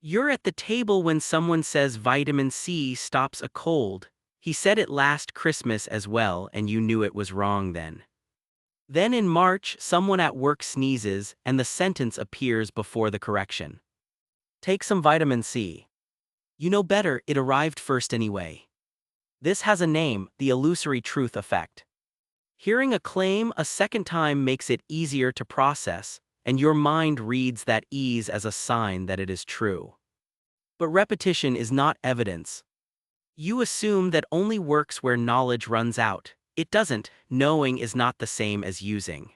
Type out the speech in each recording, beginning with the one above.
You're at the table when someone says vitamin C stops a cold. He said it last Christmas as well, and you knew it was wrong then. Then in March, someone at work sneezes, and the sentence appears before the correction. Take some vitamin C. You know better, it arrived first anyway. This has a name, the illusory truth effect. Hearing a claim a second time makes it easier to process, and your mind reads that ease as a sign that it is true. But repetition is not evidence. You assume that only works where knowledge runs out. It doesn't. Knowing is not the same as using.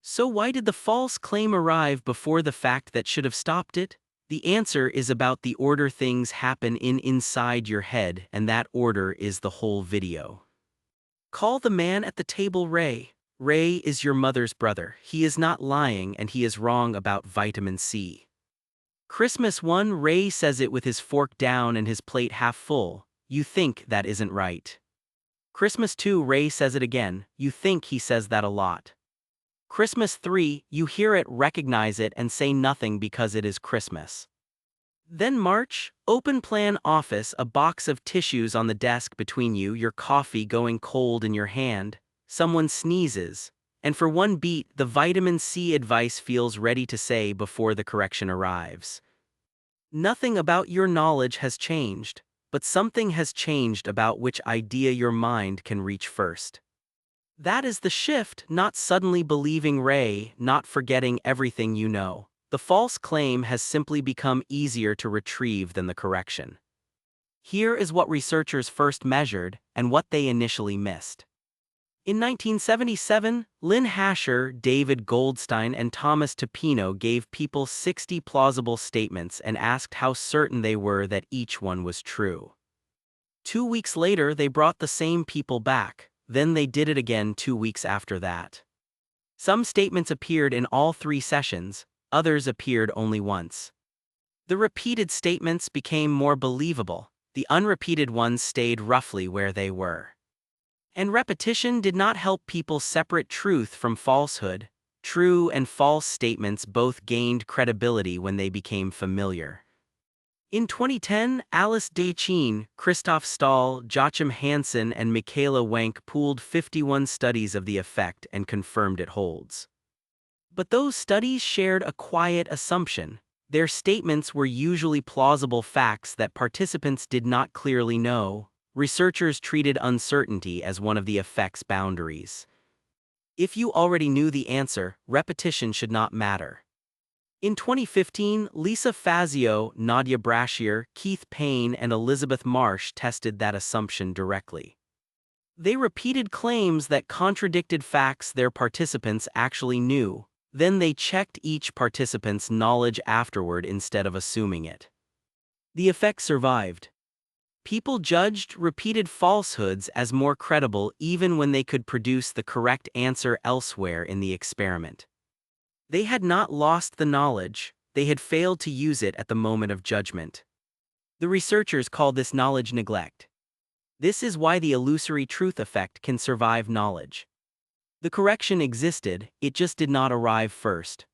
So why did the false claim arrive before the fact that should have stopped it? The answer is about the order things happen inside your head, and that order is the whole video. Call the man at the table Ray. Ray is your mother's brother. He is not lying, and he is wrong about vitamin C. Christmas 1, Ray says it with his fork down and his plate half full. You think that isn't right. Christmas 2, Ray says it again. You think he says that a lot. Christmas 3, you hear it, recognize it, and say nothing because it is Christmas. Then March, open plan office, a box of tissues on the desk between you, your coffee going cold in your hand, someone sneezes, and for one beat, the vitamin C advice feels ready to say before the correction arrives. Nothing about your knowledge has changed, but something has changed about which idea your mind can reach first. That is the shift, not suddenly believing Ray, not forgetting everything you know. The false claim has simply become easier to retrieve than the correction. Here is what researchers first measured and what they initially missed. In 1977, Lynn Hasher, David Goldstein, and Thomas Toppino gave people 60 plausible statements and asked how certain they were that each one was true. 2 weeks later, they brought the same people back. Then they did it again 2 weeks after that. Some statements appeared in all 3 sessions, others appeared only once. The repeated statements became more believable, the unrepeated ones stayed roughly where they were. And repetition did not help people separate truth from falsehood. True and false statements both gained credibility when they became familiar. In 2010, Alice Dechêne, Christoph Stahl, Joachim Hansen, and Michaela Wänke pooled 51 studies of the effect and confirmed it holds. But those studies shared a quiet assumption. Their statements were usually plausible facts that participants did not clearly know. Researchers treated uncertainty as one of the effect's boundaries. If you already knew the answer, repetition should not matter. In 2015, Lisa Fazio, Nadia Brashear, Keith Payne, and Elizabeth Marsh tested that assumption directly. They repeated claims that contradicted facts their participants actually knew. Then they checked each participant's knowledge afterward instead of assuming it. The effect survived. People judged repeated falsehoods as more credible even when they could produce the correct answer elsewhere in the experiment. They had not lost the knowledge, they had failed to use it at the moment of judgment. The researchers call this knowledge neglect. This is why the illusory truth effect can survive knowledge. The correction existed, it just did not arrive first.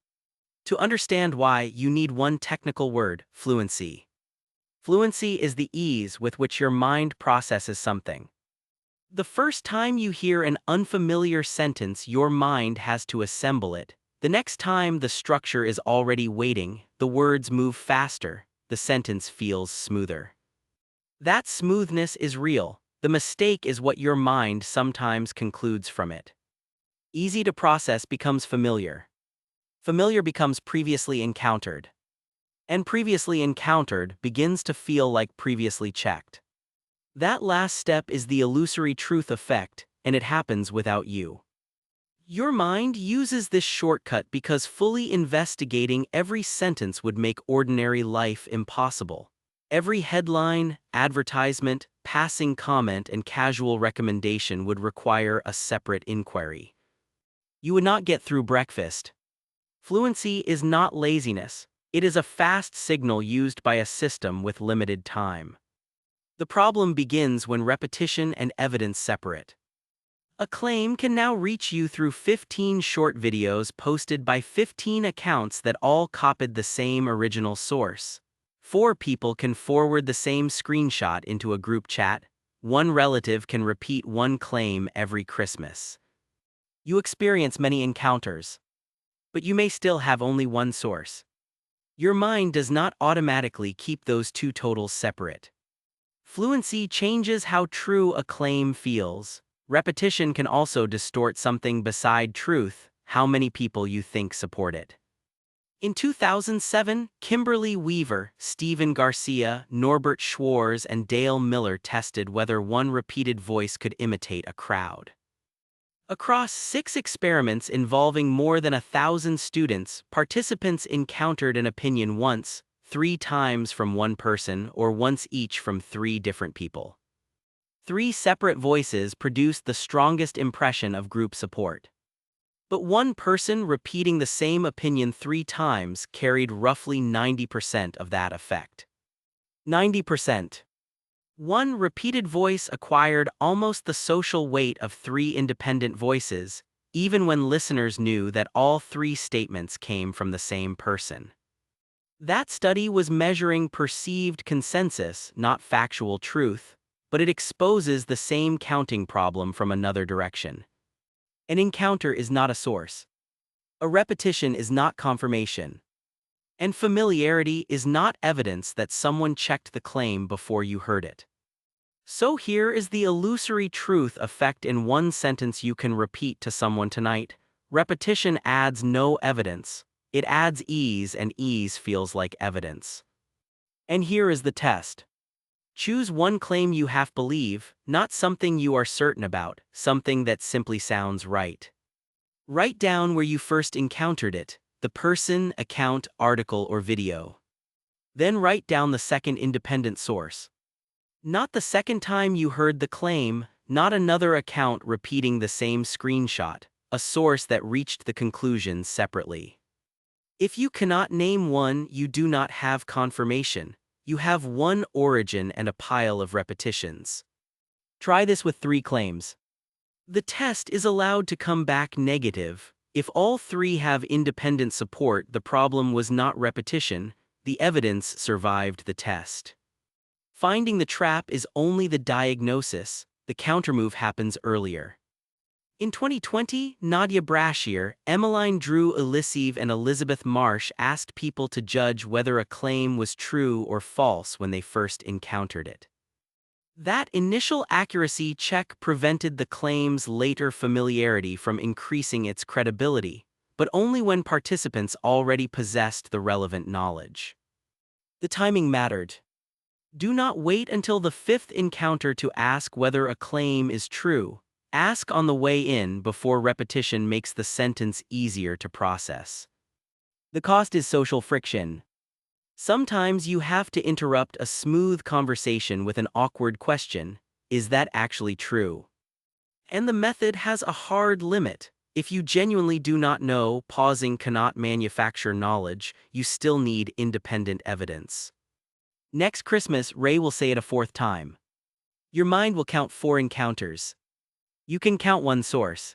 To understand why, you need one technical word: fluency. Fluency is the ease with which your mind processes something. The first time you hear an unfamiliar sentence, your mind has to assemble it. The next time, the structure is already waiting, the words move faster, the sentence feels smoother. That smoothness is real. The mistake is what your mind sometimes concludes from it. Easy to process becomes familiar. Familiar becomes previously encountered. And previously encountered begins to feel like previously checked. That last step is the illusory truth effect, and it happens without you. Your mind uses this shortcut because fully investigating every sentence would make ordinary life impossible. Every headline, advertisement, passing comment, and casual recommendation would require a separate inquiry. You would not get through breakfast. Fluency is not laziness. It is a fast signal used by a system with limited time. The problem begins when repetition and evidence separate. A claim can now reach you through 15 short videos posted by 15 accounts that all copied the same original source. 4 people can forward the same screenshot into a group chat. 1 relative can repeat one claim every Christmas. You experience many encounters, but you may still have only one source. Your mind does not automatically keep those two totals separate. Fluency changes how true a claim feels. Repetition can also distort something beside truth, how many people you think support it. In 2007, Kimberly Weaver, Stephen Garcia, Norbert Schwarz, and Dale Miller tested whether one repeated voice could imitate a crowd. Across 6 experiments involving more than 1,000 students, participants encountered an opinion once, 3 times from one person, or once each from 3 different people. 3 separate voices produced the strongest impression of group support. But one person repeating the same opinion 3 times carried roughly 90% of that effect. 90%. One repeated voice acquired almost the social weight of 3 independent voices, even when listeners knew that all 3 statements came from the same person. That study was measuring perceived consensus, not factual truth, but it exposes the same counting problem from another direction. An encounter is not a source. A repetition is not confirmation. And familiarity is not evidence that someone checked the claim before you heard it. So here is the illusory truth effect in one sentence you can repeat to someone tonight. Repetition adds no evidence. It adds ease, and ease feels like evidence. And here is the test. Choose one claim you half believe, not something you are certain about, something that simply sounds right. Write down where you first encountered it, the person, account, article, or video. Then write down the second independent source. Not the second time you heard the claim, not another account repeating the same screenshot, a source that reached the conclusion separately. If you cannot name one, you do not have confirmation. You have one origin and a pile of repetitions. Try this with 3 claims. The test is allowed to come back negative. If all 3 have independent support, the problem was not repetition, the evidence survived the test. Finding the trap is only the diagnosis, the countermove happens earlier. In 2020, Nadia Brashear, Emmeline Drew Elisive, and Elizabeth Marsh asked people to judge whether a claim was true or false when they first encountered it. That initial accuracy check prevented the claim's later familiarity from increasing its credibility, but only when participants already possessed the relevant knowledge. The timing mattered. Do not wait until the 5th encounter to ask whether a claim is true. Ask on the way in before repetition makes the sentence easier to process. The cost is social friction. Sometimes you have to interrupt a smooth conversation with an awkward question. Is that actually true? And the method has a hard limit. If you genuinely do not know, pausing cannot manufacture knowledge. You still need independent evidence. Next Christmas, Ray will say it a 4th time. Your mind will count 4 encounters. You can count one source.